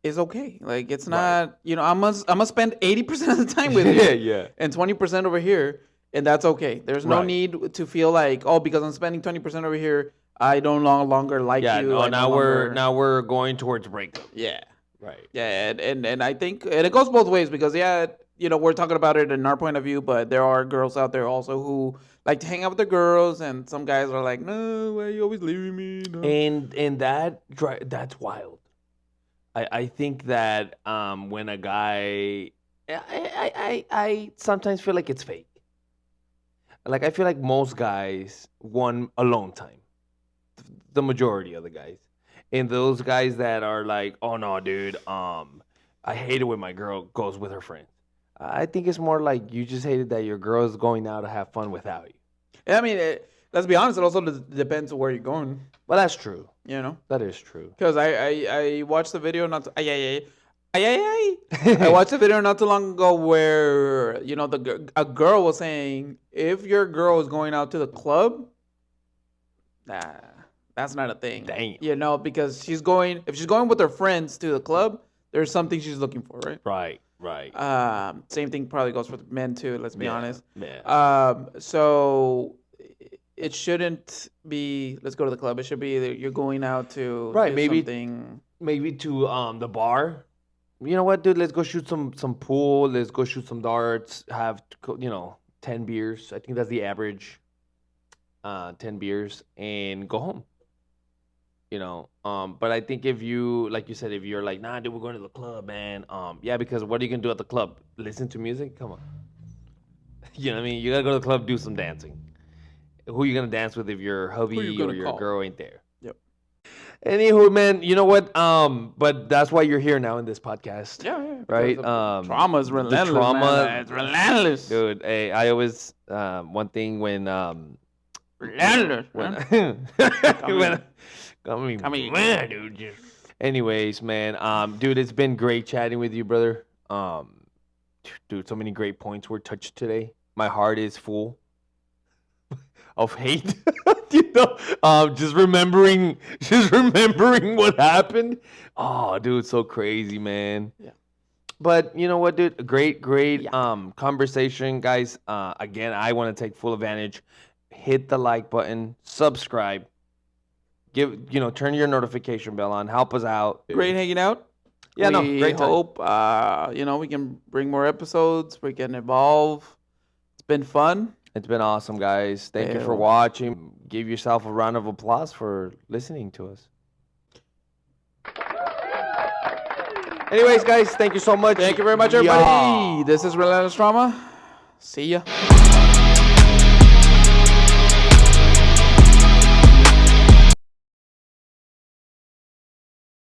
is okay. Like it's not, I'm gonna spend 80% of the time with you, yeah, and 20% over here, and that's okay. There's no need to feel like, oh, because I'm spending 20% over here, I don't no longer like you. No, now we're going towards breakup. Yeah. Right. Yeah, and I think and it goes both ways because we're talking about it in our point of view, but there are girls out there also who like to hang out with the girls, and some guys are like, no, why are you always leaving me? No. And that's wild. I think that when a guy, I sometimes feel like it's fake. Like I feel like most guys want alone time. The majority of the guys. And those guys that are like, oh no, dude, I hate it when my girl goes with her friends. I think it's more like you just hated that your girl is going out to have fun without you. Yeah, I mean, let's be honest. It also depends on where you're going. Well, that's true. That is true. Because I watched the video not. I watched a video not too long ago where a girl was saying if your girl is going out to the club, that's not a thing. Damn. Because if she's going with her friends to the club, there's something she's looking for, right? Right. Same thing probably goes for men too. Let's be honest. Yeah. So it shouldn't be let's go to the club. It should be you're going out to maybe to the bar. You know what, dude? Let's go shoot some pool. Let's go shoot some darts. Have 10 beers. I think that's the average. 10 beers and go home. But I think if you, like you said, if you're like, nah, dude, we're going to the club, man. Yeah, because what are you gonna do at the club? Listen to music? Come on. You know what I mean? You gotta go to the club, do some dancing. Who you gonna dance with if your hubby or your girl ain't there? Yep. Anywho, man, you know what? But that's why you're here now in this podcast. Yeah. Right? Trauma is relentless. It's relentless. Dude, hey, I always one thing when relentless. Man, dude. Anyways, man, dude, it's been great chatting with you, brother. Dude, so many great points were touched today. My heart is full of hate. Just remembering what happened. Oh, dude, so crazy, man. Yeah. But you know what, dude? Great conversation, guys. Again, I want to take full advantage. Hit the like button, subscribe. Turn your notification bell on. Help us out. Great hanging out. Yeah, great time. Hope we can bring more episodes. We can evolve. It's been fun. It's been awesome, guys. Thank you for watching. Give yourself a round of applause for listening to us. Anyways, guys, thank you so much. Thank you very much, everybody. This is Relentless Trauma. See ya.